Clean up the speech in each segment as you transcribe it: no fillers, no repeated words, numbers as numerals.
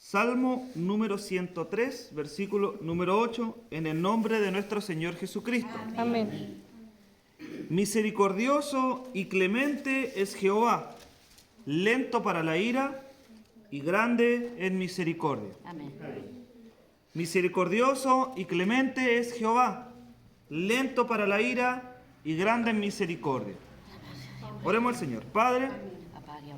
Salmo número 103, versículo número 8, en el nombre de nuestro Señor Jesucristo. Amén. Misericordioso y clemente es Jehová, lento para la ira y grande en misericordia. Amén. Misericordioso y clemente es Jehová, lento para la ira y grande en misericordia. Oremos al Señor. Padre,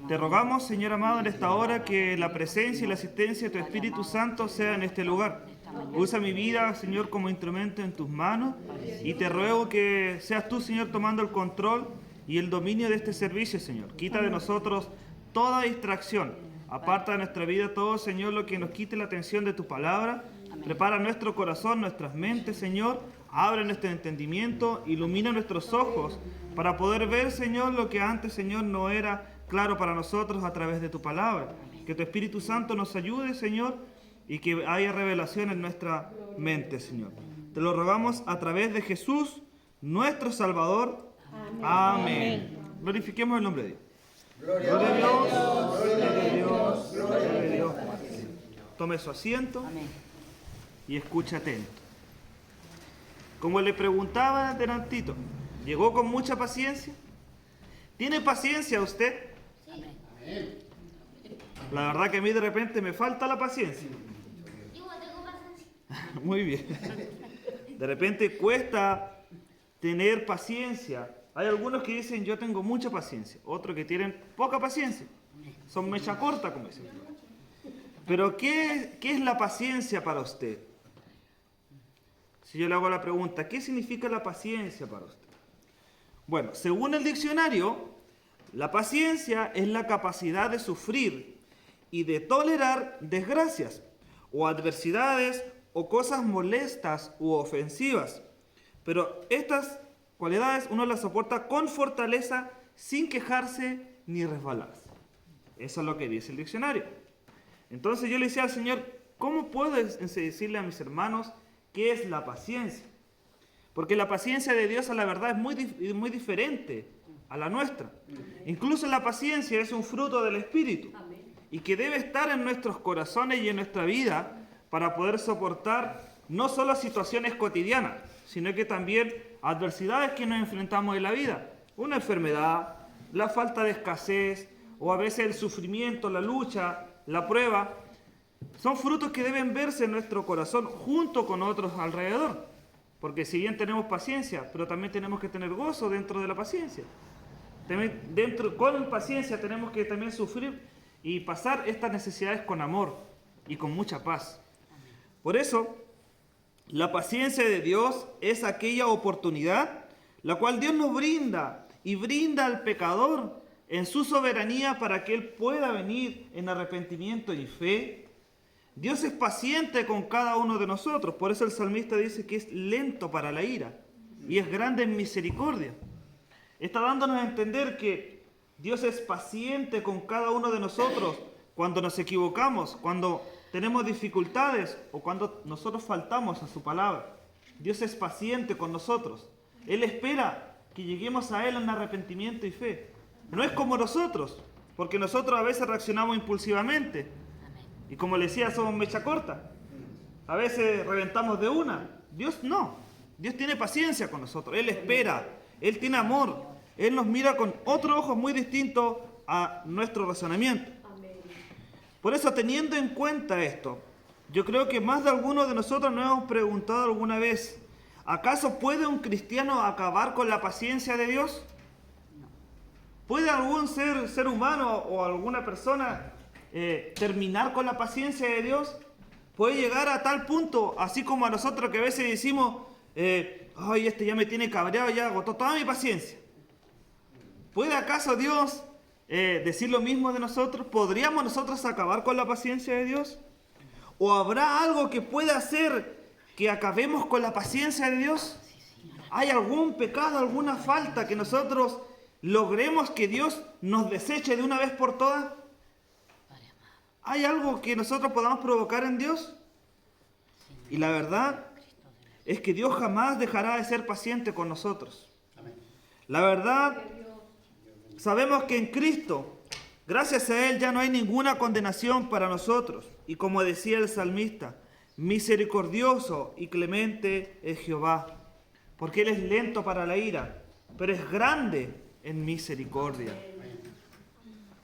te rogamos, Señor amado, en esta hora que la presencia y la asistencia de tu Espíritu Santo sea en este lugar. Usa mi vida, Señor, como instrumento en tus manos y te ruego que seas tú, Señor, tomando el control y el dominio de este servicio, Señor. Quita de nosotros toda distracción. Aparta de nuestra vida todo, Señor, lo que nos quite la atención de tu palabra. Prepara nuestro corazón, nuestras mentes, Señor. Abre nuestro entendimiento, ilumina nuestros ojos para poder ver, Señor, lo que antes, Señor, no era claro para nosotros a través de tu palabra. Que tu Espíritu Santo nos ayude, Señor, y que haya revelación en nuestra mente, Señor. Te lo rogamos a través de Jesús, nuestro Salvador. Amén. Glorifiquemos el nombre de Dios. Gloria a Dios, gloria a Dios, gloria a Dios. Tome su asiento y escuche atento. Como le preguntaba delantito, ¿llegó con mucha paciencia? ¿Tiene paciencia usted? La verdad que a mí de repente me falta la paciencia. Muy bien. De repente cuesta tener paciencia. Hay algunos que dicen yo tengo mucha paciencia, otros que tienen poca paciencia. Son mecha corta, como dicen. Pero ¿qué es la paciencia para usted? Si yo le hago la pregunta, ¿qué significa la paciencia para usted? Bueno, según el diccionario, la paciencia es la capacidad de sufrir y de tolerar desgracias o adversidades o cosas molestas u ofensivas. Pero estas cualidades uno las soporta con fortaleza sin quejarse ni resbalarse. Eso es lo que dice el diccionario. Entonces yo le decía al Señor, ¿cómo puedo decirle a mis hermanos qué es la paciencia? Porque la paciencia de Dios a la verdad es muy diferente a la nuestra. Incluso la paciencia es un fruto del Espíritu y que debe estar en nuestros corazones y en nuestra vida para poder soportar no solo situaciones cotidianas, sino que también adversidades que nos enfrentamos en la vida. Una enfermedad, la falta de escasez, o a veces el sufrimiento, la lucha, la prueba, son frutos que deben verse en nuestro corazón junto con otros alrededor. Porque si bien tenemos paciencia, pero también tenemos que tener gozo dentro de la paciencia. Con paciencia tenemos que también sufrir y pasar estas necesidades con amor y con mucha paz. Por eso, la paciencia de Dios es aquella oportunidad la cual Dios nos brinda y brinda al pecador en su soberanía para que él pueda venir en arrepentimiento y fe. Dios es paciente con cada uno de nosotros, por eso el salmista dice que es lento para la ira y es grande en misericordia. Está dándonos a entender que Dios es paciente con cada uno de nosotros cuando nos equivocamos, cuando tenemos dificultades o cuando nosotros faltamos a su palabra. Dios es paciente con nosotros. Él espera que lleguemos a Él en arrepentimiento y fe. No es como nosotros, porque nosotros a veces reaccionamos impulsivamente. Y como le decía, somos mecha corta. A veces reventamos de una. Dios no. Dios tiene paciencia con nosotros. Él espera. Él tiene amor. Él nos mira con otro ojo muy distinto a nuestro razonamiento. Por eso, teniendo en cuenta esto, yo creo que más de algunos de nosotros nos hemos preguntado alguna vez, ¿acaso puede un cristiano acabar con la paciencia de Dios? ¿Puede algún ser humano o alguna persona terminar con la paciencia de Dios? ¿Puede llegar a tal punto, así como a nosotros que a veces decimos, ay, este ya me tiene cabreado, ya agotó toda mi paciencia? ¿Puede acaso Dios decir lo mismo de nosotros? ¿Podríamos nosotros acabar con la paciencia de Dios? ¿O habrá algo que pueda hacer que acabemos con la paciencia de Dios? ¿Hay algún pecado, alguna falta que nosotros logremos que Dios nos deseche de una vez por todas? ¿Hay algo que nosotros podamos provocar en Dios? Y la verdad es que Dios jamás dejará de ser paciente con nosotros. La verdad, sabemos que en Cristo, gracias a Él, ya no hay ninguna condenación para nosotros. y como decía el salmista, misericordioso y clemente es Jehová, porque Él es lento para la ira, pero es grande en misericordia.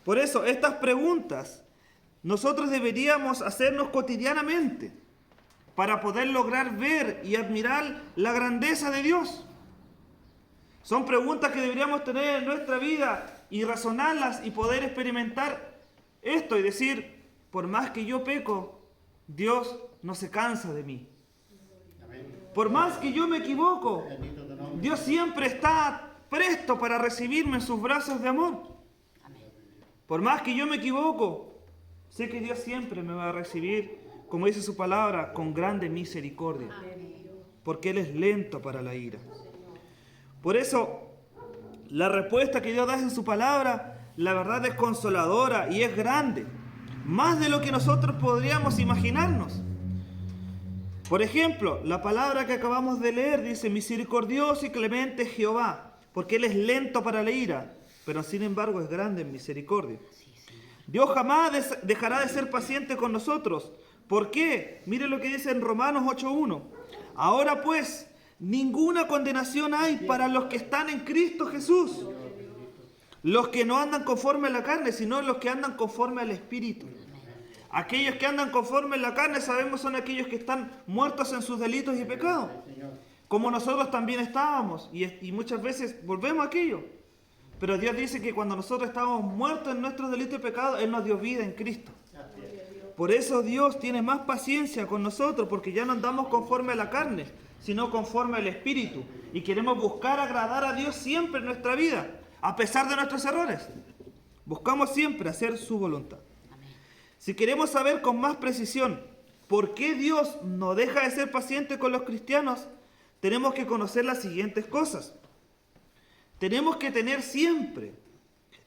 Por eso, estas preguntas nosotros deberíamos hacernos cotidianamente para poder lograr ver y admirar la grandeza de Dios. Son preguntas que deberíamos tener en nuestra vida y razonarlas y poder experimentar esto y decir, por más que yo peco, Dios no se cansa de mí. Por más que yo me equivoco, Dios siempre está presto para recibirme en sus brazos de amor. Por más que yo me equivoco, sé que Dios siempre me va a recibir, como dice su palabra, con grande misericordia. Porque Él es lento para la ira. Por eso, la respuesta que Dios da en su palabra, la verdad es consoladora y es grande. Más de lo que nosotros podríamos imaginarnos. Por ejemplo, la palabra que acabamos de leer dice, misericordioso y clemente es Jehová, porque Él es lento para la ira, pero sin embargo es grande en misericordia. Dios jamás dejará de ser paciente con nosotros. ¿Por qué? Mire lo que dice en Romanos 8:1. Ahora pues, ninguna condenación hay para los que están en Cristo Jesús. Los que no andan conforme a la carne, sino los que andan conforme al Espíritu. Aquellos que andan conforme a la carne, sabemos, son aquellos que están muertos en sus delitos y pecados. Como nosotros también estábamos, y muchas veces volvemos a aquello. Pero Dios dice que cuando nosotros estábamos muertos en nuestros delitos y pecados, Él nos dio vida en Cristo. Por eso Dios tiene más paciencia con nosotros, porque ya no andamos conforme a la carne, sino conforme al Espíritu. Y queremos buscar agradar a Dios siempre en nuestra vida, a pesar de nuestros errores. Buscamos siempre hacer su voluntad. Si queremos saber con más precisión por qué Dios no deja de ser paciente con los cristianos, tenemos que conocer las siguientes cosas. Tenemos que tener siempre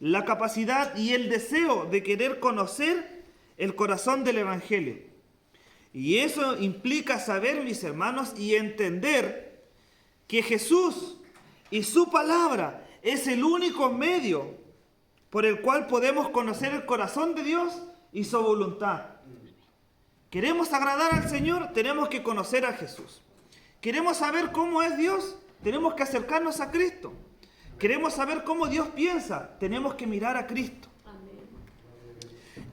la capacidad y el deseo de querer conocer el corazón del Evangelio. Y eso implica saber, mis hermanos, y entender que Jesús y su palabra es el único medio por el cual podemos conocer el corazón de Dios y su voluntad. ¿Queremos agradar al Señor? Tenemos que conocer a Jesús. ¿Queremos saber cómo es Dios? Tenemos que acercarnos a Cristo. ¿Queremos saber cómo Dios piensa? Tenemos que mirar a Cristo.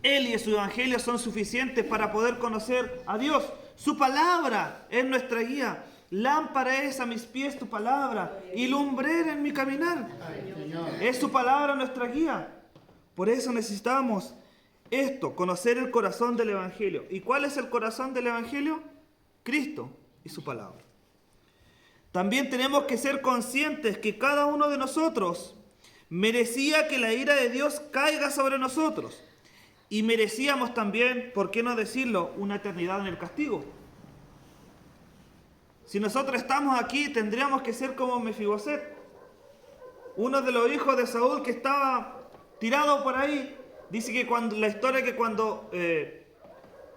Él y su evangelio son suficientes para poder conocer a Dios. Su palabra es nuestra guía. Lámpara es a mis pies tu palabra y lumbrera en mi caminar. Es su palabra nuestra guía. Por eso necesitamos esto, conocer el corazón del evangelio. ¿Y cuál es el corazón del evangelio? Cristo y su palabra. También tenemos que ser conscientes que cada uno de nosotros merecía que la ira de Dios caiga sobre nosotros. Y merecíamos también, ¿por qué no decirlo?, una eternidad en el castigo. Si nosotros estamos aquí, tendríamos que ser como Mefiboset, uno de los hijos de Saúl que estaba tirado por ahí. Dice que la historia que cuando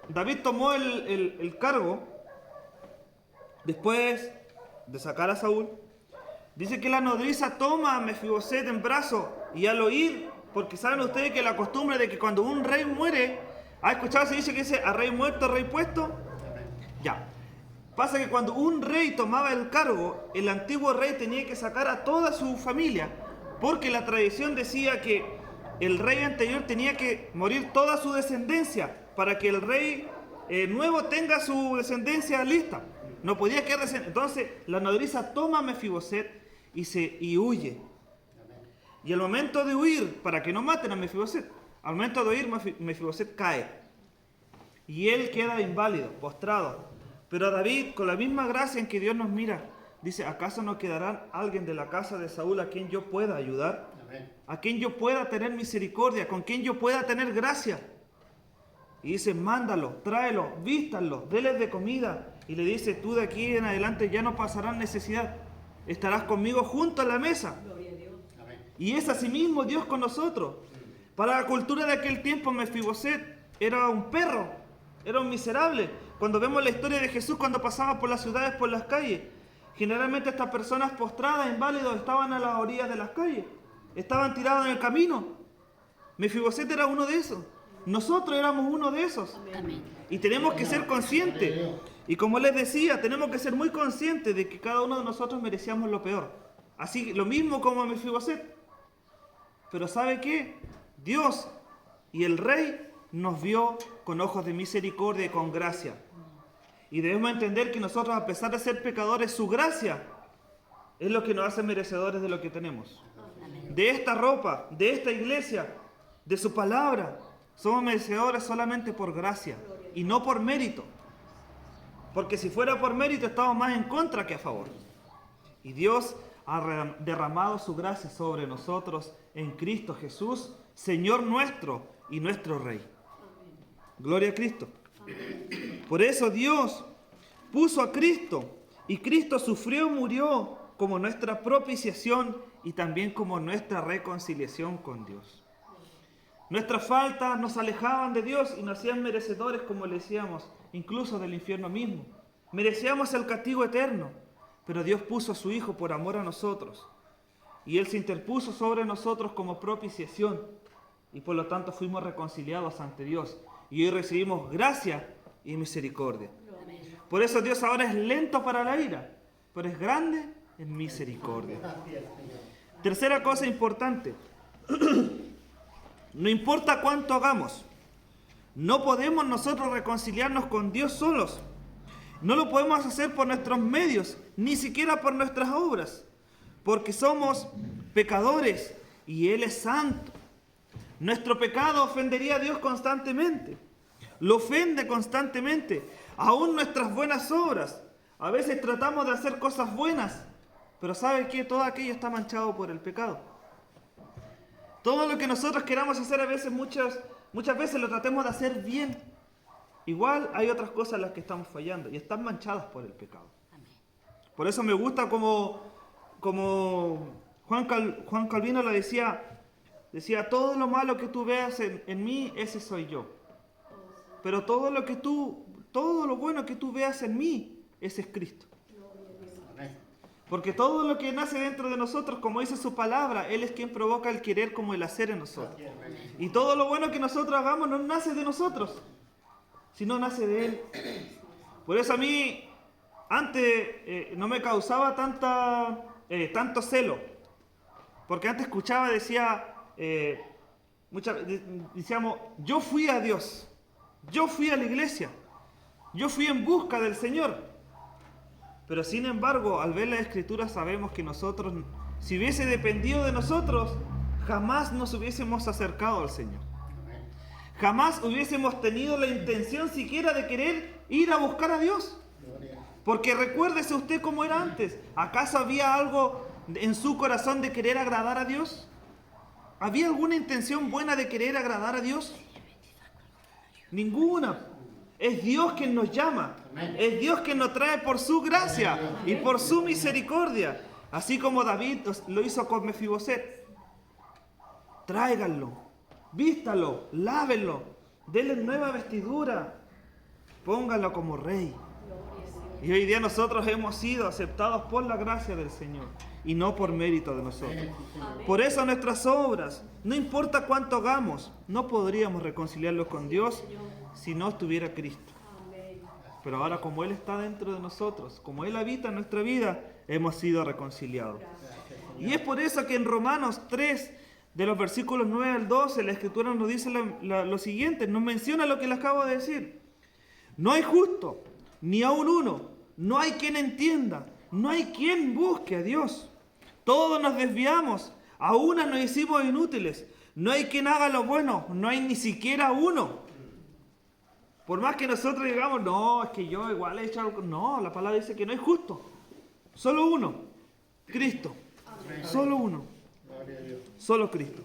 David tomó el cargo, después de sacar a Saúl, dice que la nodriza toma a Mefiboset en brazos y al oír, porque saben ustedes que la costumbre de que cuando un rey muere, ¿ha escuchado? Se dice que dice a rey muerto, rey puesto. Ya. Pasa que cuando un rey tomaba el cargo, el antiguo rey tenía que sacar a toda su familia, porque la tradición decía que el rey anterior tenía que morir toda su descendencia para que el rey nuevo tenga su descendencia lista. No podía quedar descendencia. Entonces la nodriza toma a Mefiboset y huye. Y al momento de huir, para que no maten a Mefiboset, al momento de huir, Mefiboset cae. Y él queda inválido, postrado. Pero David, con la misma gracia en que Dios nos mira, dice, ¿acaso no quedará alguien de la casa de Saúl a quien yo pueda ayudar? A quien yo pueda tener misericordia, con quien yo pueda tener gracia. Y dice, mándalo, tráelo, vístanlo, déles de comida. Y le dice, tú de aquí en adelante ya no pasarás necesidad. Estarás conmigo junto a la mesa. Y es asimismo Dios con nosotros. Para la cultura de aquel tiempo, Mefiboset era un perro, era un miserable. Cuando vemos la historia de Jesús cuando pasaba por las ciudades, por las calles, generalmente estas personas postradas, inválidos, estaban a las orillas de las calles. Estaban tirados en el camino. Mefiboset era uno de esos. Nosotros éramos uno de esos. Amén. Y tenemos que ser conscientes. Y como les decía, tenemos que ser muy conscientes de que cada uno de nosotros merecíamos lo peor. Así, lo mismo como a Mefiboset. Pero ¿sabe qué? Dios y el Rey nos vio con ojos de misericordia y con gracia. Y debemos entender que nosotros, a pesar de ser pecadores, su gracia es lo que nos hace merecedores de lo que tenemos. De esta ropa, de esta iglesia, de su palabra, somos merecedores solamente por gracia y no por mérito. Porque si fuera por mérito, estamos más en contra que a favor. Y Dios ha derramado su gracia sobre nosotros en Cristo Jesús, Señor nuestro y nuestro Rey. Gloria a Cristo. Por eso Dios puso a Cristo, y Cristo sufrió y murió como nuestra propiciación y también como nuestra reconciliación con Dios. Nuestras faltas nos alejaban de Dios y nos hacían merecedores, como le decíamos, incluso del infierno mismo. Merecíamos el castigo eterno, pero Dios puso a su Hijo por amor a nosotros. Y Él se interpuso sobre nosotros como propiciación, y por lo tanto fuimos reconciliados ante Dios. Y hoy recibimos gracia y misericordia. Por eso Dios ahora es lento para la ira, pero es grande en misericordia. Tercera cosa importante. No importa cuánto hagamos, no podemos nosotros reconciliarnos con Dios solos. No lo podemos hacer por nuestros medios, ni siquiera por nuestras obras, porque somos pecadores y Él es santo. Nuestro pecado ofendería a Dios constantemente. Lo ofende constantemente. Aún nuestras buenas obras. A veces tratamos de hacer cosas buenas, pero ¿sabe qué? Todo aquello está manchado por el pecado. Todo lo que nosotros queramos hacer a veces, muchas veces lo tratemos de hacer bien. Igual hay otras cosas en las que estamos fallando y están manchadas por el pecado. Por eso me gusta como Juan Calvino lo decía, todo lo malo que tú veas en mí, ese soy yo. Pero todo lo bueno que tú veas en mí, ese es Cristo. Porque todo lo que nace dentro de nosotros, como dice su palabra, Él es quien provoca el querer como el hacer en nosotros. Y todo lo bueno que nosotros hagamos no nace de nosotros, sino nace de Él. Por eso a mí, antes no me causaba tanto celo. Porque antes escuchaba, decíamos, yo fui a Dios, yo fui a la iglesia, yo fui en busca del Señor. Pero sin embargo, al ver la Escritura sabemos que nosotros, si hubiese dependido de nosotros, jamás nos hubiésemos acercado al Señor. Jamás hubiésemos tenido la intención siquiera de querer ir a buscar a Dios. Porque recuérdese usted cómo era antes. ¿Acaso había algo en su corazón de querer agradar a Dios? ¿Había alguna intención buena de querer agradar a Dios? Ninguna. Es Dios quien nos llama. Es Dios quien nos trae por su gracia y por su misericordia. Así como David lo hizo con Mefiboset. Tráiganlo, vístalo, lávenlo, denle nueva vestidura, pónganlo como rey. Y hoy día nosotros hemos sido aceptados por la gracia del Señor y no por mérito de nosotros. Por eso nuestras obras, no importa cuánto hagamos, no podríamos reconciliarlos con Dios si no estuviera Cristo. Pero ahora, como Él está dentro de nosotros, como Él habita en nuestra vida, hemos sido reconciliados. Y es por eso que en Romanos 3, de los versículos 9 al 12, la Escritura nos dice lo siguiente, nos menciona lo que les acabo de decir. No hay justo, ni aun uno, no hay quien entienda, no hay quien busque a Dios. Todos nos desviamos, a una nos hicimos inútiles, no hay quien haga lo bueno, no hay ni siquiera uno. Por más que nosotros digamos, no, es que yo igual he hecho algo. No, la palabra dice que no es justo. Solo uno, Cristo. Solo uno. Solo Cristo.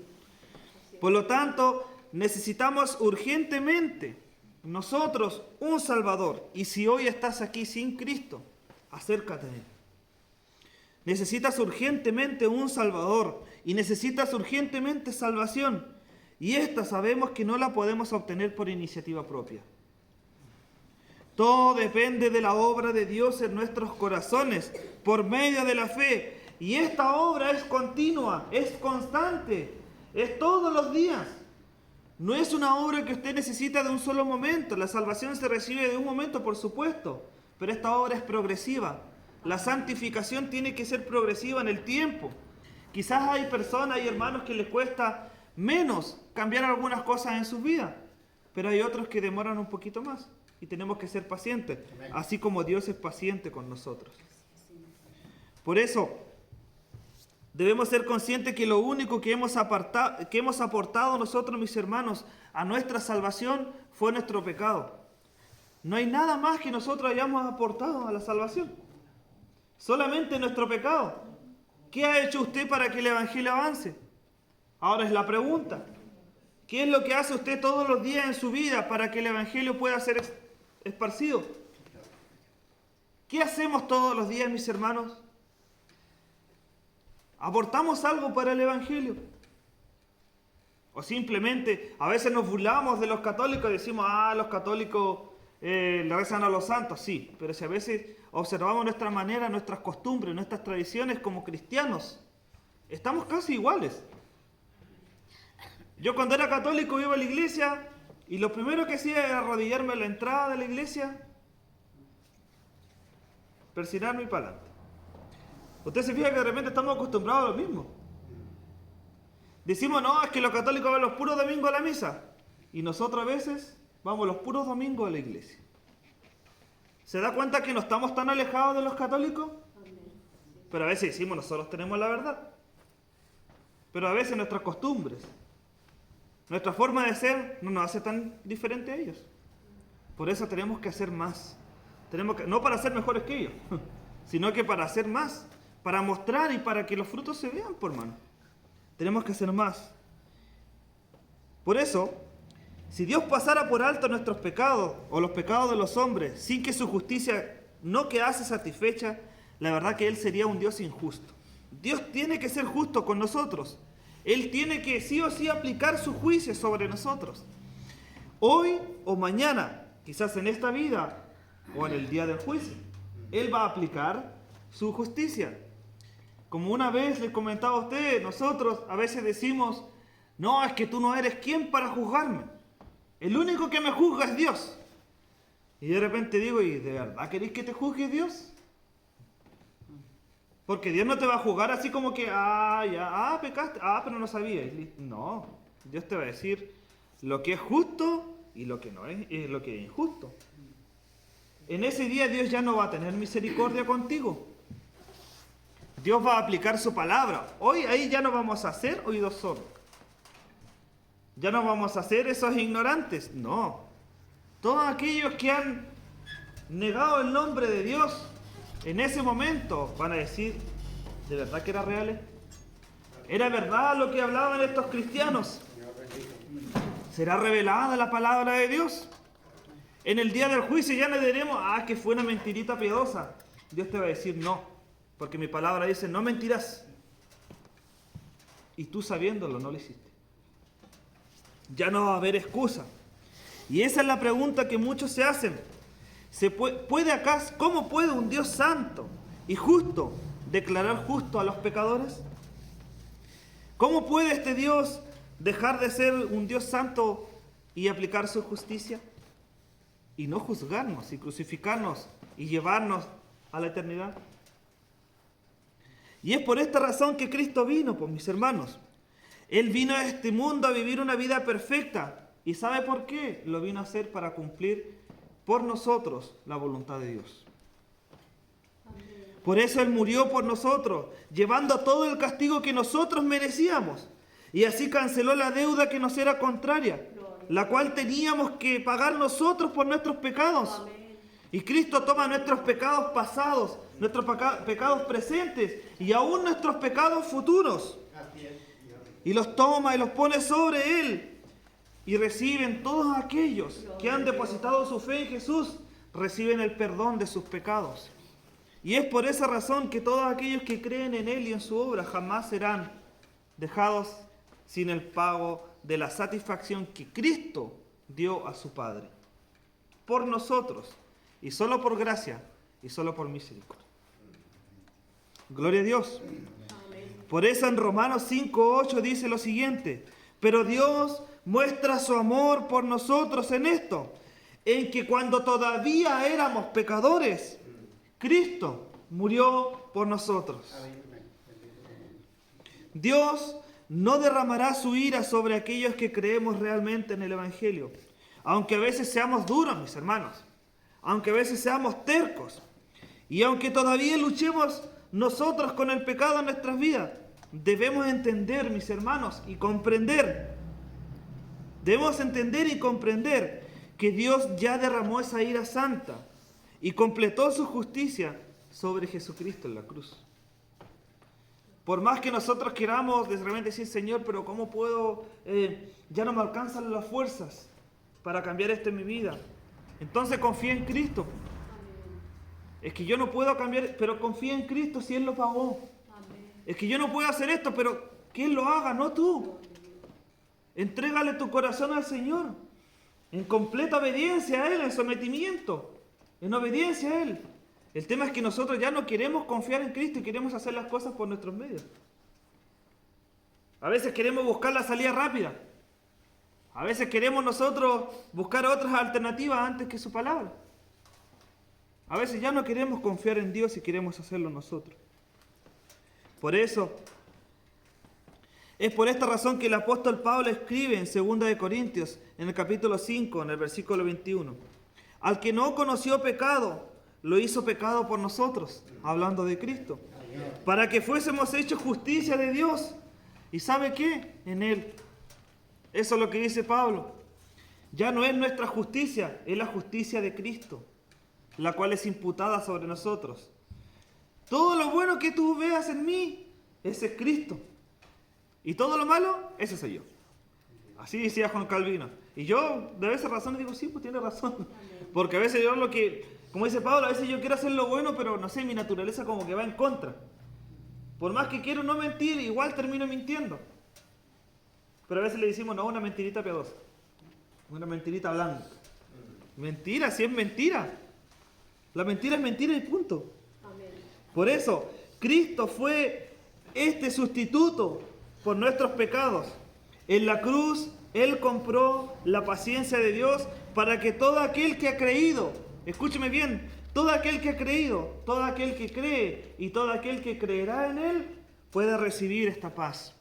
Por lo tanto, necesitamos urgentemente nosotros un Salvador. Y si hoy estás aquí sin Cristo, acércate a Él. Necesitas urgentemente un Salvador. Y necesitas urgentemente salvación. Y esta sabemos que no la podemos obtener por iniciativa propia. Todo depende de la obra de Dios en nuestros corazones, por medio de la fe. Y esta obra es continua, es constante, es todos los días. No es una obra que usted necesita de un solo momento. La salvación se recibe de un momento, por supuesto, pero esta obra es progresiva. La santificación tiene que ser progresiva en el tiempo. Quizás hay personas y hermanos que les cuesta menos cambiar algunas cosas en sus vidas, pero hay otros que demoran un poquito más y tenemos que ser pacientes, así como Dios es paciente con nosotros. Por eso, debemos ser conscientes que lo único que hemos aportado nosotros, mis hermanos, a nuestra salvación fue nuestro pecado. No hay nada más que nosotros hayamos aportado a la salvación. Solamente nuestro pecado. ¿Qué ha hecho usted para que el Evangelio avance? Ahora es la pregunta. ¿Qué es lo que hace usted todos los días en su vida para que el Evangelio pueda ser esparcido? ¿Qué hacemos todos los días, mis hermanos? ¿Aportamos algo para el Evangelio? O simplemente, a veces nos burlamos de los católicos y decimos, los católicos le rezan a los santos, sí, pero si a veces observamos nuestra manera, nuestras costumbres, nuestras tradiciones como cristianos, estamos casi iguales. Yo cuando era católico iba a la iglesia y lo primero que hacía era arrodillarme a la entrada de la iglesia, persignarme y para adelante. Usted se fija que de repente estamos acostumbrados a lo mismo. Decimos, no, es que los católicos van los puros domingos a la misa. Y nosotros a veces vamos los puros domingos a la iglesia. ¿Se da cuenta que no estamos tan alejados de los católicos? Pero a veces decimos, nosotros tenemos la verdad. Pero a veces nuestras costumbres, nuestra forma de ser no nos hace tan diferente a ellos. Por eso tenemos que hacer más. No para ser mejores que ellos, sino que para hacer más, para mostrar y para que los frutos se vean, por mano. Tenemos que hacer más. Por eso, si Dios pasara por alto nuestros pecados o los pecados de los hombres sin que su justicia no quedase satisfecha, la verdad que Él sería un Dios injusto. Dios tiene que ser justo con nosotros. Él tiene que sí o sí aplicar su juicio sobre nosotros. Hoy o mañana, quizás en esta vida o en el día del juicio, Él va a aplicar su justicia. Como una vez les comentaba a ustedes, nosotros a veces decimos, no, es que tú no eres quien para juzgarme. El único que me juzga es Dios. Y de repente digo, ¿y de verdad queréis que te juzgue Dios? Porque Dios no te va a juzgar así como que, pecaste, pero no sabía. No, Dios te va a decir lo que es justo y lo que no es, lo que es injusto. En ese día Dios ya no va a tener misericordia contigo. Dios va a aplicar su palabra. Hoy ahí ya no vamos a ser oídos sordos. Ya no vamos a ser esos ignorantes. No. Todos aquellos que han negado el nombre de Dios, en ese momento van a decir, ¿de verdad que era real? ¿Era verdad lo que hablaban estos cristianos? ¿Será revelada la palabra de Dios? En el día del juicio ya no diremos, que fue una mentirita piadosa. Dios te va a decir, no, porque mi palabra dice, no mentirás. Y tú sabiéndolo, no lo hiciste. Ya no va a haber excusa. Y esa es la pregunta que muchos se hacen. ¿Cómo puede un Dios santo y justo declarar justo a los pecadores? ¿Cómo puede este Dios dejar de ser un Dios santo y aplicar su justicia? Y no juzgarnos y crucificarnos y llevarnos a la eternidad. Y es por esta razón que Cristo vino, pues mis hermanos. Él vino a este mundo a vivir una vida perfecta. ¿Y sabe por qué? Lo vino a hacer para cumplir por nosotros la voluntad de Dios. Por eso Él murió por nosotros, llevando todo el castigo que nosotros merecíamos. Y así canceló la deuda que nos era contraria, la cual teníamos que pagar nosotros por nuestros pecados. Y Cristo toma nuestros pecados pasados, nuestros pecados presentes y aún nuestros pecados futuros. Y los toma y los pone sobre Él. Y reciben todos aquellos que han depositado su fe en Jesús, reciben el perdón de sus pecados. Y es por esa razón que todos aquellos que creen en Él y en su obra jamás serán dejados sin el pago de la satisfacción que Cristo dio a su Padre. Por nosotros, y solo por gracia, y solo por misericordia. Gloria a Dios. Por eso en Romanos 5:8 dice lo siguiente: pero Dios, muestra su amor por nosotros en esto, en que cuando todavía éramos pecadores, Cristo murió por nosotros. Dios no derramará su ira sobre aquellos que creemos realmente en el Evangelio, aunque a veces seamos duros, mis hermanos, aunque a veces seamos tercos, y aunque todavía luchemos nosotros con el pecado en nuestras vidas. Debemos entender, mis hermanos, y comprender. Debemos entender y comprender que Dios ya derramó esa ira santa y completó su justicia sobre Jesucristo en la cruz. Por más que nosotros queramos de repente decir, Señor, pero ¿cómo puedo? Ya no me alcanzan las fuerzas para cambiar esto en mi vida. Entonces confía en Cristo. Es que yo no puedo cambiar, pero confía en Cristo si Él lo pagó. Es que yo no puedo hacer esto, pero que Él lo haga, no tú. Entrégale tu corazón al Señor, en completa obediencia a Él, en sometimiento, en obediencia a Él. El tema es que nosotros ya no queremos confiar en Cristo y queremos hacer las cosas por nuestros medios. A veces queremos buscar la salida rápida. A veces queremos nosotros buscar otras alternativas antes que su palabra. A veces ya no queremos confiar en Dios y queremos hacerlo nosotros. Por eso, es por esta razón que el apóstol Pablo escribe en 2 de Corintios, en el capítulo 5, en el versículo 21. Al que no conoció pecado, lo hizo pecado por nosotros, hablando de Cristo, para que fuésemos hechos justicia de Dios. ¿Y sabe qué? En Él. Eso es lo que dice Pablo. Ya no es nuestra justicia, es la justicia de Cristo, la cual es imputada sobre nosotros. Todo lo bueno que tú veas en mí, ese es Cristo. Y todo lo malo, ese soy yo. Así decía Juan Calvino. Y yo, de esa razón, digo, sí, pues tiene razón. Porque a veces yo lo que, como dice Pablo, a veces yo quiero hacer lo bueno, pero no sé, mi naturaleza como que va en contra. Por más que quiero no mentir, igual termino mintiendo. Pero a veces le decimos, no, una mentirita piadosa. Una mentirita blanca. Mentira, si es mentira. La mentira es mentira y punto. Por eso, Cristo fue este sustituto por nuestros pecados. En la cruz, Él compró la paciencia de Dios para que todo aquel que ha creído, escúcheme bien, todo aquel que ha creído, todo aquel que cree y todo aquel que creerá en Él, pueda recibir esta paz,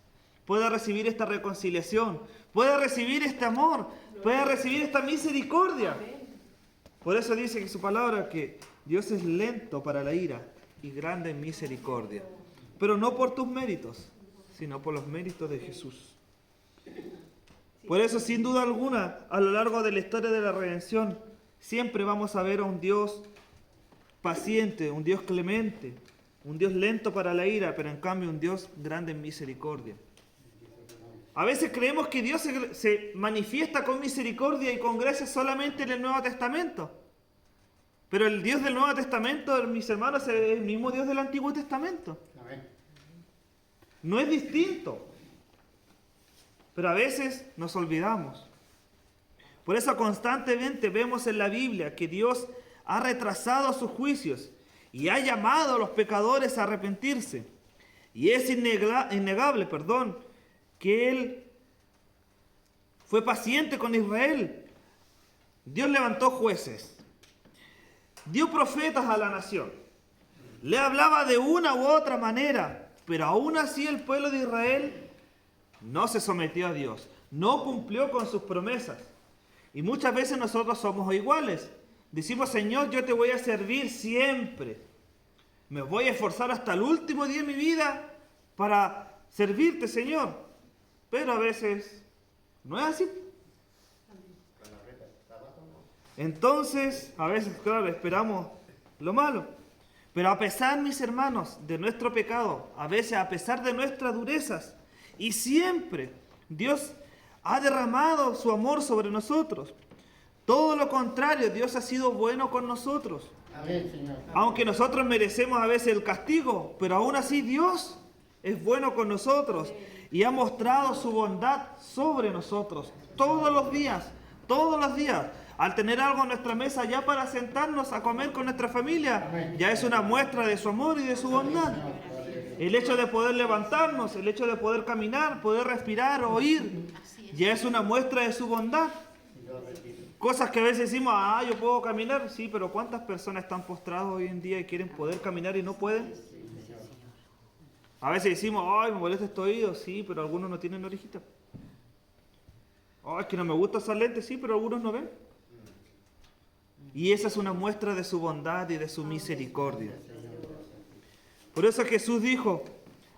pueda recibir esta reconciliación, pueda recibir este amor, pueda recibir esta misericordia. Por eso dice en su palabra que Dios es lento para la ira y grande en misericordia, pero no por tus méritos, sino por los méritos de Jesús. Por eso, sin duda alguna, a lo largo de la historia de la redención, siempre vamos a ver a un Dios paciente, un Dios clemente, un Dios lento para la ira, pero en cambio un Dios grande en misericordia. A veces creemos que Dios se manifiesta con misericordia y con gracia solamente en el Nuevo Testamento. Pero el Dios del Nuevo Testamento, mis hermanos, es el mismo Dios del Antiguo Testamento. No es distinto. Pero a veces nos olvidamos. Por eso constantemente vemos en la Biblia que Dios ha retrasado sus juicios y ha llamado a los pecadores a arrepentirse. Y es innegable, que Él fue paciente con Israel. Dios levantó jueces. Dio profetas a la nación. Le hablaba de una u otra manera, pero aún así el pueblo de Israel no se sometió a Dios, no cumplió con sus promesas. Y muchas veces nosotros somos iguales. Decimos, Señor, yo te voy a servir siempre. Me voy a esforzar hasta el último día de mi vida para servirte, Señor. Pero a veces no es así. Entonces, a veces, claro, esperamos lo malo. Pero a pesar, mis hermanos, de nuestro pecado, a veces a pesar de nuestras durezas, y siempre Dios ha derramado su amor sobre nosotros. Todo lo contrario, Dios ha sido bueno con nosotros. Amén, Señor. Aunque nosotros merecemos a veces el castigo, pero aún así Dios es bueno con nosotros y ha mostrado su bondad sobre nosotros todos los días, todos los días. Al tener algo en nuestra mesa ya para sentarnos a comer con nuestra familia, ya es una muestra de su amor y de su bondad. El hecho de poder levantarnos, el hecho de poder caminar, poder respirar, oír, ya es una muestra de su bondad. Cosas que a veces decimos, yo puedo caminar, sí, pero ¿cuántas personas están postradas hoy en día y quieren poder caminar y no pueden? A veces decimos, me molesta este oído, sí, pero algunos no tienen orejita. Es que no me gusta usar lentes, sí, pero algunos no ven. Y esa es una muestra de su bondad y de su misericordia. Por eso Jesús dijo,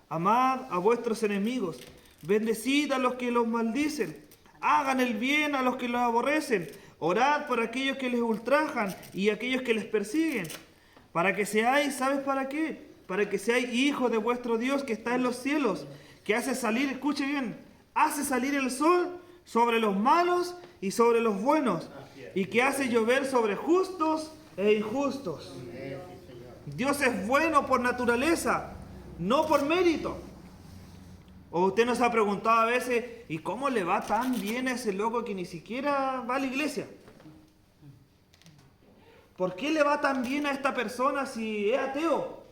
amad a vuestros enemigos, bendecid a los que los maldicen, hagan el bien a los que los aborrecen, orad por aquellos que les ultrajan y aquellos que les persiguen, para que seáis, ¿sabes para qué? Para que seáis hijos de vuestro Dios que está en los cielos, que hace salir, escuche bien, hace salir el sol sobre los malos y sobre los buenos, y que hace llover sobre justos e injustos. Dios es bueno por naturaleza, no por mérito. O usted nos ha preguntado a veces, ¿y cómo le va tan bien a ese loco que ni siquiera va a la iglesia? ¿Por qué le va tan bien a esta persona si es ateo?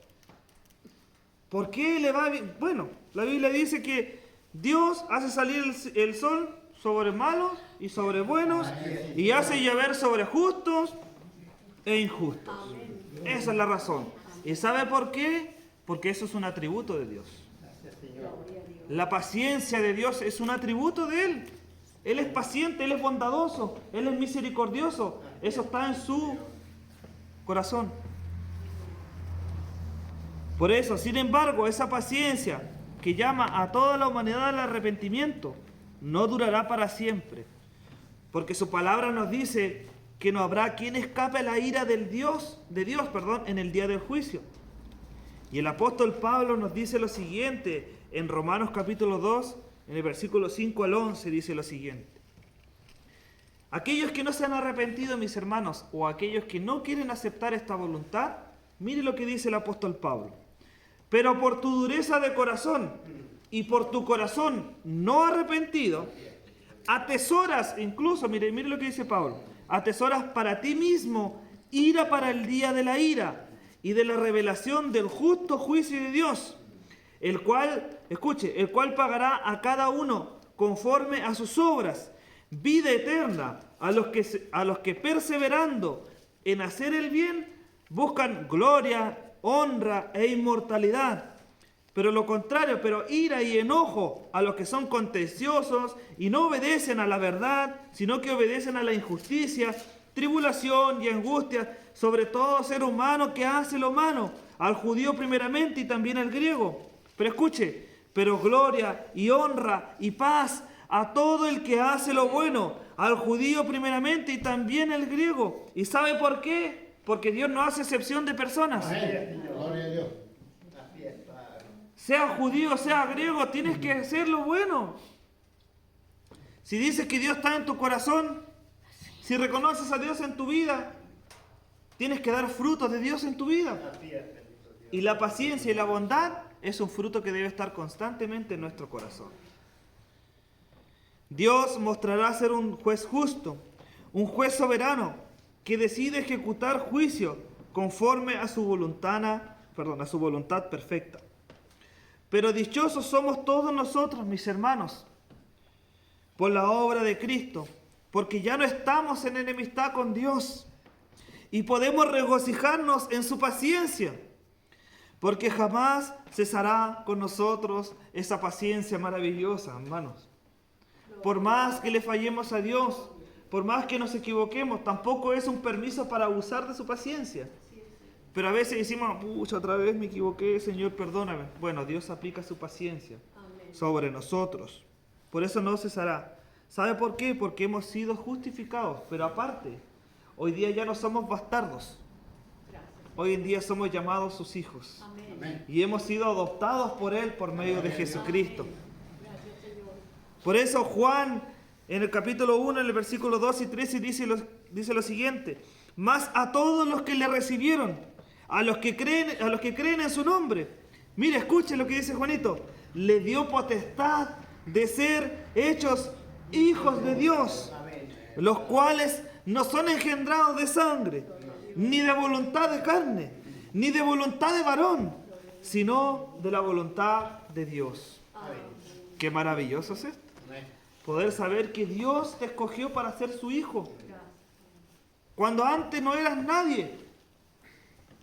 ¿Por qué le va bien? Bueno, la Biblia dice que Dios hace salir el sol sobre malos y sobre buenos y hace llover sobre justos e injustos. Esa es la razón. ¿Y sabe por qué? Porque eso es un atributo de Dios. La paciencia de Dios es un atributo de Él. Él es paciente, Él es bondadoso, Él es misericordioso. Eso está en su corazón. Por eso, sin embargo, esa paciencia que llama a toda la humanidad al arrepentimiento no durará para siempre. Porque su palabra nos dice que no habrá quien escape a la ira de Dios, en el día del juicio. Y el apóstol Pablo nos dice lo siguiente, en Romanos capítulo 2, en el versículo 5 al 11, dice lo siguiente. Aquellos que no se han arrepentido, mis hermanos, o aquellos que no quieren aceptar esta voluntad, mire lo que dice el apóstol Pablo. Pero por tu dureza de corazón y por tu corazón no arrepentido, atesoras, incluso, mire lo que dice Pablo, atesoras para ti mismo ira para el día de la ira y de la revelación del justo juicio de Dios, el cual pagará a cada uno conforme a sus obras, vida eterna a los que perseverando en hacer el bien buscan gloria, honra e inmortalidad. Pero lo contrario, pero ira y enojo a los que son contenciosos y no obedecen a la verdad, sino que obedecen a la injusticia, tribulación y angustia sobre todo ser humano que hace lo humano, al judío primeramente y también al griego. Pero escuche, pero gloria y honra y paz a todo el que hace lo bueno, al judío primeramente y también al griego. ¿Y sabe por qué? Porque Dios no hace excepción de personas. Gloria a Dios. Sea judío, sea griego, tienes que hacer lo bueno. Si dices que Dios está en tu corazón, si reconoces a Dios en tu vida, tienes que dar frutos de Dios en tu vida. Y la paciencia y la bondad es un fruto que debe estar constantemente en nuestro corazón. Dios mostrará ser un juez justo, un juez soberano, que decide ejecutar juicio conforme a su voluntad perfecta. Pero dichosos somos todos nosotros, mis hermanos, por la obra de Cristo, porque ya no estamos en enemistad con Dios y podemos regocijarnos en su paciencia, porque jamás cesará con nosotros esa paciencia maravillosa, hermanos. Por más que le fallemos a Dios, por más que nos equivoquemos, tampoco es un permiso para abusar de su paciencia. Pero a veces decimos, pucha, otra vez me equivoqué, Señor, perdóname. Bueno, Dios aplica su paciencia sobre nosotros. Por eso no cesará. ¿Sabe por qué? Porque hemos sido justificados. Pero aparte, hoy día ya no somos bastardos. Hoy en día somos llamados sus hijos. Amén. Y hemos sido adoptados por Él por medio de Jesucristo. Por eso Juan, en el capítulo 1, en el versículo 2 y 13, dice lo siguiente. Mas a todos los que le recibieron, a los que creen en su nombre. Mire, escuche lo que dice Juanito. Le dio potestad de ser hechos hijos de Dios, los cuales no son engendrados de sangre, ni de voluntad de carne, ni de voluntad de varón, sino de la voluntad de Dios. Qué maravilloso es esto. Poder saber que Dios te escogió para ser su hijo. Cuando antes no eras nadie.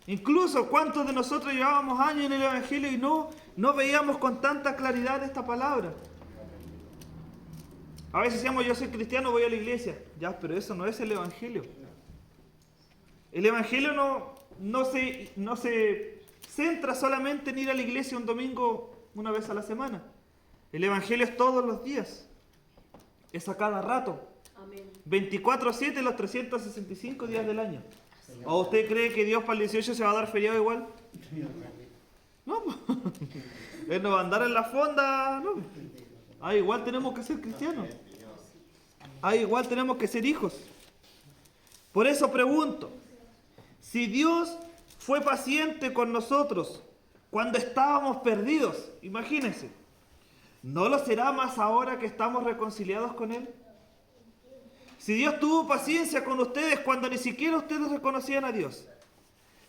Incluso cuántos de nosotros llevábamos años en el Evangelio y no veíamos con tanta claridad esta palabra. A veces decíamos, yo soy cristiano, voy a la iglesia. Ya, pero eso no es el Evangelio. El Evangelio no se centra solamente en ir a la iglesia un domingo una vez a la semana. El Evangelio es todos los días. Es a cada rato. 24/7 los 365 días del año. ¿O usted cree que Dios para el 18 se va a dar feriado igual? No, Él no va a andar en la fonda, no. Igual tenemos que ser cristianos. Igual tenemos que ser hijos. Por eso pregunto, si Dios fue paciente con nosotros cuando estábamos perdidos, imagínense, ¿no lo será más ahora que estamos reconciliados con Él? Si Dios tuvo paciencia con ustedes cuando ni siquiera ustedes reconocían a Dios,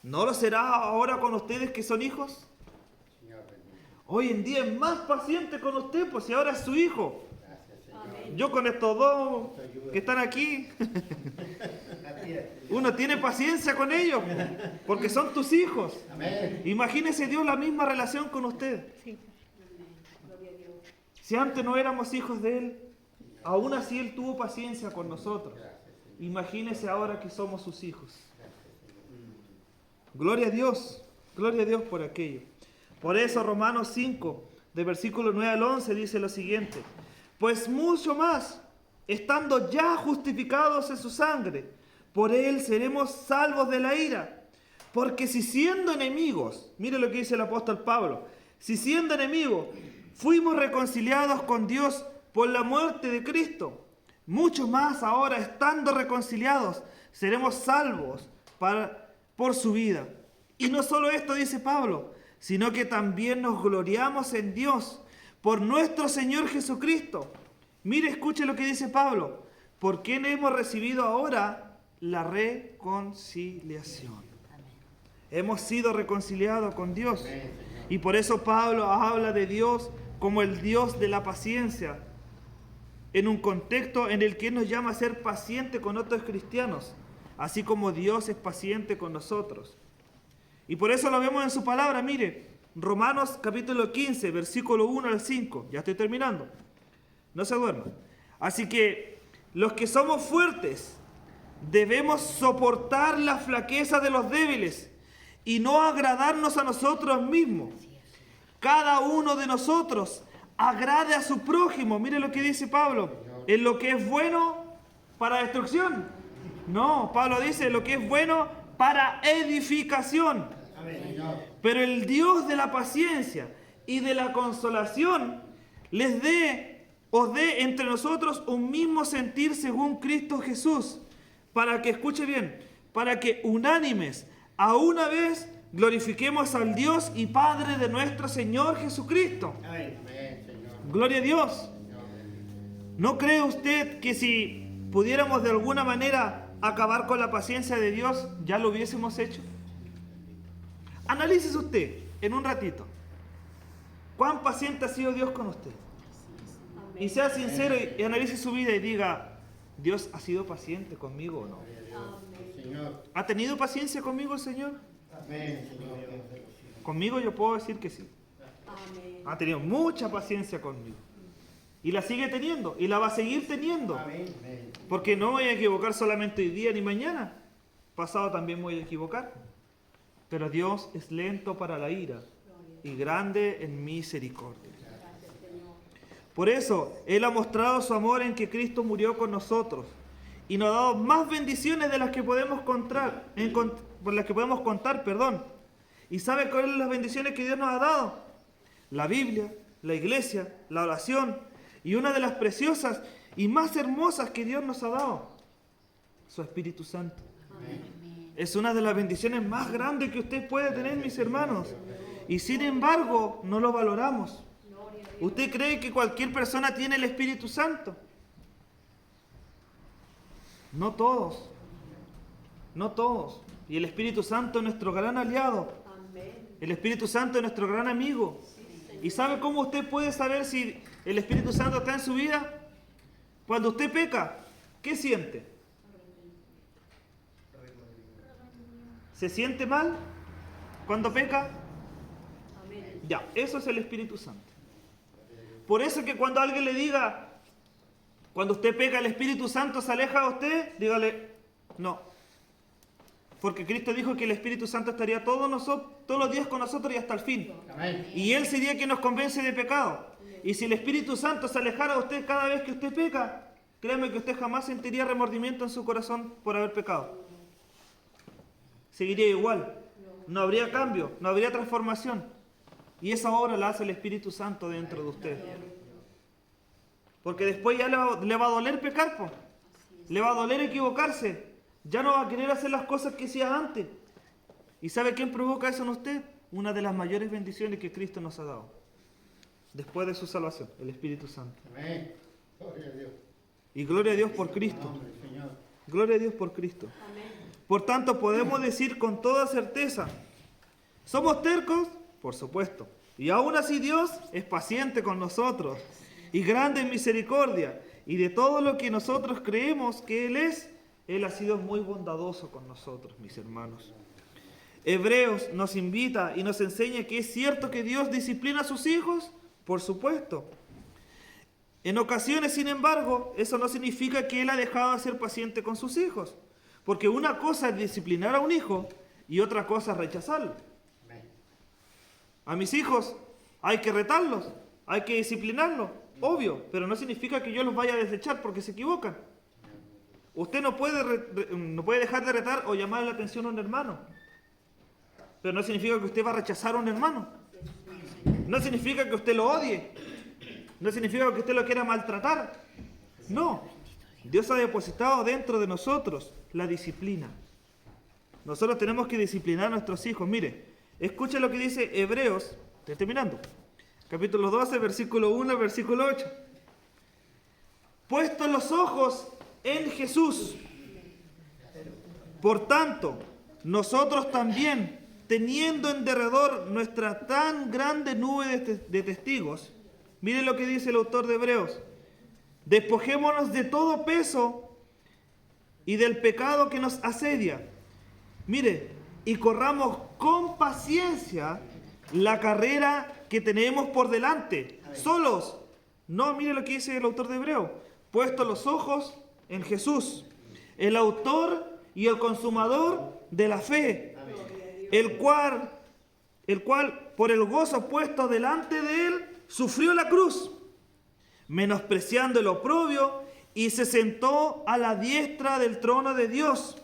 ¿no lo será ahora con ustedes que son hijos? Hoy en día es más paciente con usted, pues si ahora es su hijo. Yo con estos dos que están aquí, uno tiene paciencia con ellos, porque son tus hijos. Imagínese Dios la misma relación con usted. Si antes no éramos hijos de Él, aún así Él tuvo paciencia con nosotros. Imagínese ahora que somos sus hijos. Gloria a Dios por aquello. Por eso Romanos 5, de versículo 9 al 11, dice lo siguiente. Pues mucho más, estando ya justificados en su sangre, por Él seremos salvos de la ira. Porque si siendo enemigos, mire lo que dice el apóstol Pablo, si siendo enemigos fuimos reconciliados con Dios por la muerte de Cristo, mucho más ahora, estando reconciliados, seremos salvos por su vida. Y no solo esto, dice Pablo, sino que también nos gloriamos en Dios por nuestro Señor Jesucristo. Mire, escuche lo que dice Pablo. ¿Por qué hemos recibido ahora la reconciliación? Hemos sido reconciliados con Dios. Y por eso Pablo habla de Dios como el Dios de la paciencia, en un contexto en el que Él nos llama a ser paciente con otros cristianos, así como Dios es paciente con nosotros. Y por eso lo vemos en su palabra, mire, Romanos capítulo 15, versículo 1 al 5, ya estoy terminando, no se duerman. Así que los que somos fuertes debemos soportar la flaqueza de los débiles y no agradarnos a nosotros mismos. Cada uno de nosotros agrade a su prójimo. Mire lo que dice Pablo. En lo que es bueno para destrucción. No, Pablo dice lo que es bueno para edificación. Pero el Dios de la paciencia y de la consolación os dé entre nosotros un mismo sentir según Cristo Jesús. Para que, escuche bien, para que unánimes a una vez glorifiquemos al Dios y Padre de nuestro Señor Jesucristo. Gloria a Dios. ¿No cree usted que si pudiéramos de alguna manera acabar con la paciencia de Dios, ya lo hubiésemos hecho? Analícese usted en un ratito. ¿Cuán paciente ha sido Dios con usted? Y sea sincero y analice su vida y diga, ¿Dios ha sido paciente conmigo o no? ¿Ha tenido paciencia conmigo el Señor? Conmigo yo puedo decir que sí. Ha tenido mucha paciencia conmigo. Y la sigue teniendo. Y la va a seguir teniendo. Porque no voy a equivocar solamente hoy día ni mañana. Pasado también me voy a equivocar. Pero Dios es lento para la ira y grande en misericordia. Por eso Él ha mostrado su amor en que Cristo murió con nosotros. Y nos ha dado más bendiciones de las que podemos contar. ¿Y sabe cuáles son las bendiciones que Dios nos ha dado? La Biblia, la iglesia, la oración y una de las preciosas y más hermosas que Dios nos ha dado, su Espíritu Santo. Amén. Es una de las bendiciones más grandes que usted puede tener, mis hermanos. Y sin embargo, no lo valoramos. ¿Usted cree que cualquier persona tiene el Espíritu Santo? No todos. No todos. Y el Espíritu Santo es nuestro gran aliado El Espíritu Santo es nuestro gran amigo. ¿Y sabe cómo usted puede saber si el Espíritu Santo está en su vida? Cuando usted peca, ¿qué siente? ¿Se siente mal cuando peca? Ya, eso es el Espíritu Santo. Por eso que cuando alguien le diga, cuando usted peca, el Espíritu Santo se aleja de usted, dígale, no. Porque Cristo dijo que el Espíritu Santo estaría todos los días con nosotros y hasta el fin. Amén. Y Él sería quien nos convence de pecado. Y si el Espíritu Santo se alejara de usted cada vez que usted peca, créame que usted jamás sentiría remordimiento en su corazón por haber pecado. Seguiría igual. No habría cambio, no habría transformación. Y esa obra la hace el Espíritu Santo dentro de usted. Porque después ya le va a doler pecar, po. Le va a doler equivocarse. Ya no va a querer hacer las cosas que hacía antes. ¿Y sabe quién provoca eso en usted? Una de las mayores bendiciones que Cristo nos ha dado. Después de su salvación, el Espíritu Santo. Amén. Gloria a Dios. Y gloria a Dios por Cristo. Gloria a Dios por Cristo. Por tanto, podemos decir con toda certeza, ¿somos tercos? Por supuesto. Y aún así Dios es paciente con nosotros y grande en misericordia. Y de todo lo que nosotros creemos que Él es, Él ha sido muy bondadoso con nosotros, mis hermanos. Hebreos nos invita y nos enseña que es cierto que Dios disciplina a sus hijos, por supuesto. En ocasiones, sin embargo, eso no significa que Él ha dejado de ser paciente con sus hijos. Porque una cosa es disciplinar a un hijo y otra cosa es rechazarlo. A mis hijos hay que retarlos, hay que disciplinarlos, obvio, pero no significa que yo los vaya a desechar porque se equivocan. Usted no puede dejar de retar o llamar la atención a un hermano, pero no significa que usted va a rechazar a un hermano. No significa que usted lo odie, no significa que usted lo quiera maltratar. No, Dios ha depositado dentro de nosotros la disciplina. Nosotros tenemos que disciplinar a nuestros hijos. Mire, escuche lo que dice Hebreos, estoy terminando, capítulo 12, versículo 1 al versículo 8. Puestos los ojos en Jesús, por tanto, nosotros también, teniendo en derredor nuestra tan grande nube de testigos, mire lo que dice el autor de Hebreos, despojémonos de todo peso y del pecado que nos asedia. Mire, y corramos con paciencia la carrera que tenemos por delante. Solos. No, mire lo que dice el autor de Hebreos. Puesto los ojos en Jesús, el autor y el consumador de la fe, el cual por el gozo puesto delante de él sufrió la cruz, menospreciando el oprobio, y se sentó a la diestra del trono de Dios.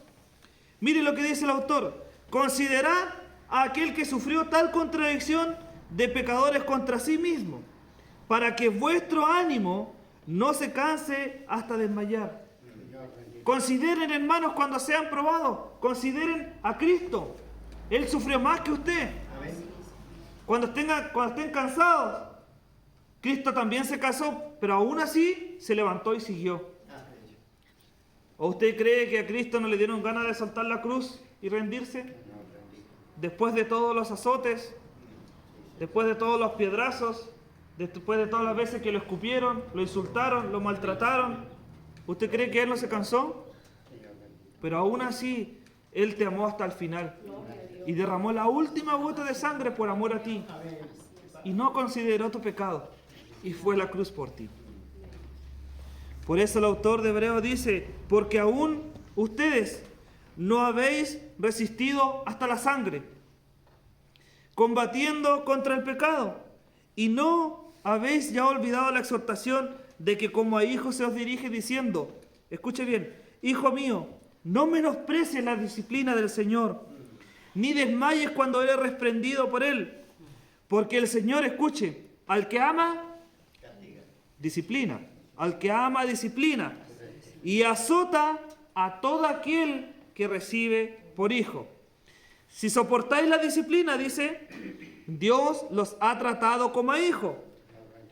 Mire lo que dice el autor. Considerad a aquel que sufrió tal contradicción de pecadores contra sí mismo, para que vuestro ánimo no se canse hasta desmayar. Consideren, hermanos, cuando sean probados, consideren a Cristo. Él sufrió más que usted. Cuando estén cansados, Cristo también se cansó, pero aún así se levantó y siguió. ¿O usted cree que a Cristo no le dieron ganas de soltar la cruz y rendirse? Después de todos los azotes, después de todos los piedrazos, después de todas las veces que lo escupieron, lo insultaron, lo maltrataron, ¿usted cree que Él no se cansó? Pero aún así, Él te amó hasta el final y derramó la última gota de sangre por amor a ti y no consideró tu pecado y fue la cruz por ti. Por eso el autor de Hebreos dice, porque aún ustedes no habéis resistido hasta la sangre, combatiendo contra el pecado, y no habéis ya olvidado la exhortación de que como a hijos se os dirige diciendo, escuche bien, hijo mío, no menosprecies la disciplina del Señor, ni desmayes cuando eres reprendido por Él, porque el Señor, escuche, al que ama, disciplina. Al que ama, disciplina. Y azota a todo aquel que recibe por hijo. Si soportáis la disciplina, dice, Dios los ha tratado como a hijos.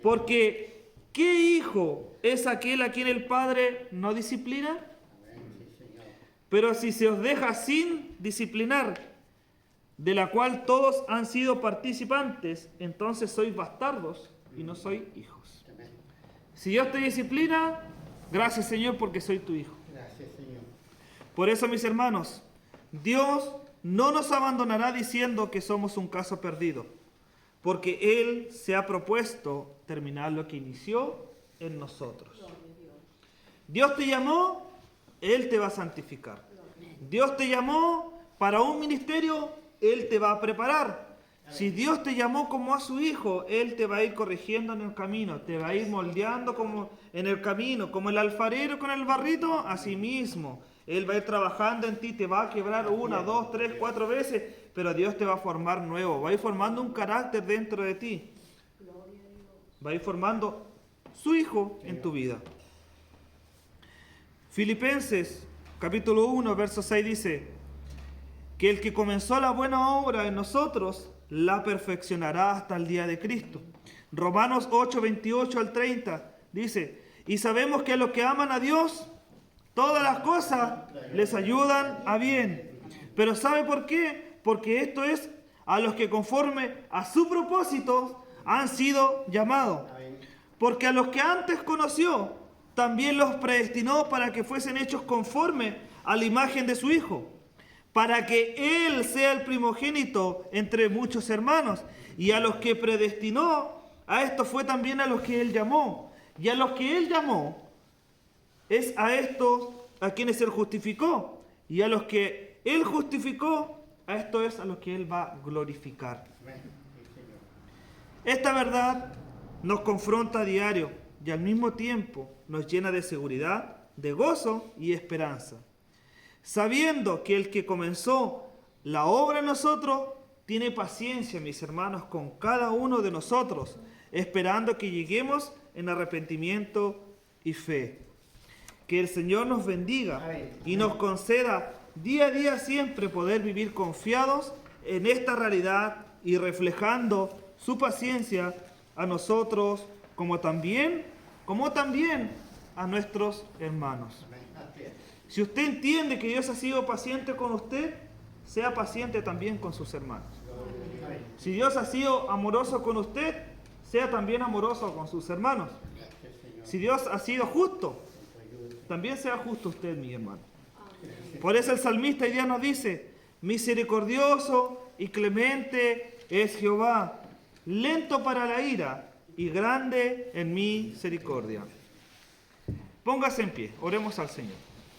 Porque, ¿qué hijo es aquel a quien el Padre no disciplina? Pero si se os deja sin disciplinar, de la cual todos han sido participantes, entonces sois bastardos y no sois hijos. Si Dios te disciplina, gracias Señor porque soy tu hijo. Gracias, Señor. Por eso, mis hermanos, Dios no nos abandonará diciendo que somos un caso perdido, porque Él se ha propuesto terminar lo que inició en nosotros. Dios te llamó, Él te va a santificar. Dios te llamó para un ministerio, Él te va a preparar. Si Dios te llamó como a su hijo, Él te va a ir corrigiendo en el camino, te va a ir moldeando como en el camino, como el alfarero con el barrito, así mismo. Él va a ir trabajando en ti, te va a quebrar 1, 2, 3, 4 veces, pero Dios te va a formar nuevo, va a ir formando un carácter dentro de ti. Va a ir formando su hijo en tu vida. Filipenses capítulo 1, verso 6 dice que el que comenzó la buena obra en nosotros la perfeccionará hasta el día de Cristo. Romanos 8, 28 al 30 dice, y sabemos que a los que aman a Dios, todas las cosas les ayudan a bien. Pero ¿sabe por qué? Porque esto es a los que conforme a su propósito han sido llamados. Porque a los que antes conoció, también los predestinó para que fuesen hechos conforme a la imagen de su Hijo, para que Él sea el primogénito entre muchos hermanos. Y a los que predestinó, a esto fue también a los que Él llamó. Y a los que Él llamó, es a estos a quienes Él justificó. Y a los que Él justificó, a esto es a los que Él va a glorificar. Esta verdad nos confronta a diario y al mismo tiempo nos llena de seguridad, de gozo y esperanza. Sabiendo que el que comenzó la obra en nosotros tiene paciencia, mis hermanos, con cada uno de nosotros, esperando que lleguemos en arrepentimiento y fe. Que el Señor nos bendiga y nos conceda día a día siempre poder vivir confiados en esta realidad y reflejando su paciencia a nosotros como también a nuestros hermanos. Si usted entiende que Dios ha sido paciente con usted, sea paciente también con sus hermanos. Si Dios ha sido amoroso con usted, sea también amoroso con sus hermanos. Si Dios ha sido justo, también sea justo usted, mi hermano. Por eso el salmista hoy día nos dice, misericordioso y clemente es Jehová, lento para la ira y grande en misericordia. Póngase en pie, oremos al Señor.